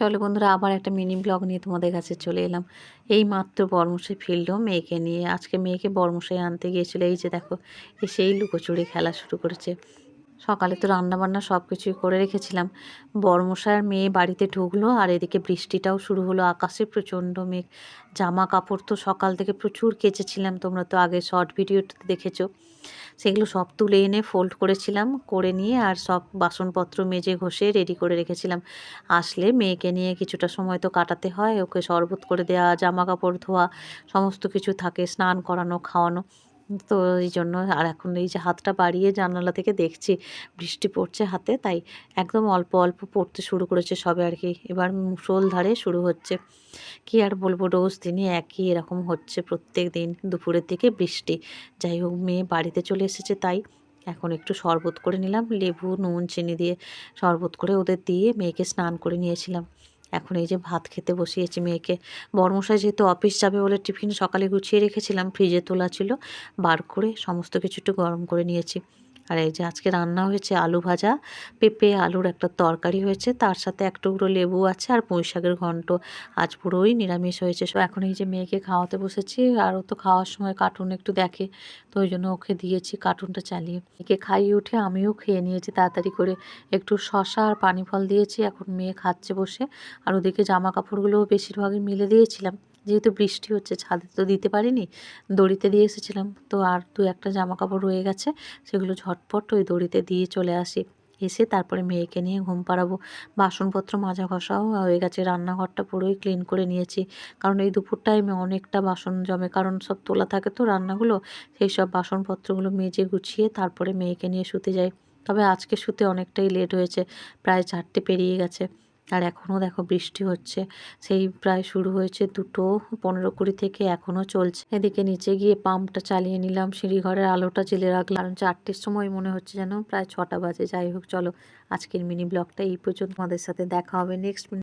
চলো বন্ধুরা, আবার একটা মিনি ব্লগ নিয়ে তোমাদের কাছে চলে এলাম। এই মাত্র বরমশাই ফিরলো মেয়েকে নিয়ে। আজকে মেয়েকে বরমশাই আনতে গিয়েছিল। এই যে দেখো, এসেই লুকোচুরি খেলা শুরু করেছে। সকালে তো রান্নাবান্না সব কিছুই করে রেখেছিলাম। বরমশাইয়ের মেয়ে বাড়িতে ঢুকলো আর এদিকে বৃষ্টিটাও শুরু হলো। আকাশে প্রচণ্ড মেঘ। জামা কাপড় তো সকাল থেকে প্রচুর কেচেছিলাম, তোমরা তো আগে শর্ট ভিডিওতে দেখেছো। সেগুলো সব তুলে এনে ফোল্ড করেছিলাম, করে নিয়ে আর সব বাসনপত্র মেজে ঘষে রেডি করে রেখেছিলাম। আসলে মেয়েকে নিয়ে কিছুটা সময় তো কাটাতে হয়, ওকে শরবত করে দেওয়া, জামা কাপড় ধোয়া, সমস্ত কিছু থাকে, স্নান করানো, খাওয়ানো। তো এই জন্য আর এখন এই যে হাতটা বাড়িয়ে জানালা থেকে দেখছি বৃষ্টি পড়ছে হাতে, তাই একদম অল্প অল্প পড়তে শুরু করেছে সবে আর কি। এবার মুষলধারে শুরু হচ্ছে। কি আর বলবো, রোজ দিনই একই এরকম হচ্ছে, প্রত্যেক দিন দুপুরের দিকে বৃষ্টি। যাই হোক, মেয়ে বাড়িতে চলে এসেছে, তাই এখন একটু শরবত করে নিলাম, লেবু নুন চিনি দিয়ে শরবত করে ওদের দিয়ে মেয়েকে স্নান করে নিয়েছিলাম। এখন এই যে ভাত খেতে বসিয়েছি মেয়েকে। বরমশাই যেহেতু অফিস যাবে বলে টিফিন সকালে গুছিয়ে রেখেছিলাম, ফ্রিজে তোলা ছিল, বার করে সমস্ত কিছু একটু গরম করে নিয়েছি। আর এই যে আজকে রান্না হয়েছে আলু ভাজা, পেঁপে আলুর একটা তরকারি হয়েছে, তার সাথে এক টুকরো লেবু আছে, আর পুঁই শাকের ঘন্ট। আজ পুরোই নিরামিষ হয়েছে। এখন এই যে মেয়েকে খাওয়াতে বসেছি, আর ও তো খাওয়ার সময় কার্টুন একটু দেখে, তো ওই জন্য ওকে দিয়েছি কার্টুনটা চালিয়ে। মেয়েকে খাইয়ে উঠে আমিও খেয়ে নিয়েছি তাড়াতাড়ি করে। একটু শসা আর পানি ফল দিয়েছি, এখন মেয়ে খাচ্ছে বসে। আর ওদিকে জামা কাপড়গুলোও বেশিরভাগই মেলে দিয়েছিলাম, যেহেতু বৃষ্টি হচ্ছে ছাদে তো দিতে পারিনি, দড়িতে দিয়ে এসেছিলাম। তো আর দু একটা জামা কাপড় রয়ে গেছে, সেগুলো ঝটপট ওই দড়িতে দিয়ে চলে আসি। এসে তারপরে মেয়েকে নিয়ে ঘুম পাড়াবো। বাসনপত্র মাজা ঘষাও হয়ে গেছে, রান্নাঘরটা পুরোই ক্লিন করে নিয়েছি। কারণ এই দুপুর টাইমে অনেকটা বাসন জমে, কারণ সব তোলা থাকে তো রান্নাগুলো। সেই সব বাসনপত্রগুলো মেজে গুছিয়ে তারপরে মেয়েকে নিয়ে শুতে যাই। তবে আজকে শুতে অনেকটাই লেট হয়েছে, প্রায় 4টে পেরিয়ে গেছে। আর এখনও দেখো বৃষ্টি হচ্ছে, সেই প্রায় শুরু হয়েছে 2:15-20 থেকে এখনও চলছে। এদিকে নিচে গিয়ে পাম্পটা চালিয়ে নিলাম, সিঁড়িঘরের আলোটা জ্বেলে রাখলাম, কারণ 4টের সময় মনে হচ্ছে যেন প্রায় 6টা বাজে। যাই হোক, চলো আজকের মিনি ব্লগটা এই পর্যন্ত। আমাদের সাথে দেখা হবে নেক্সট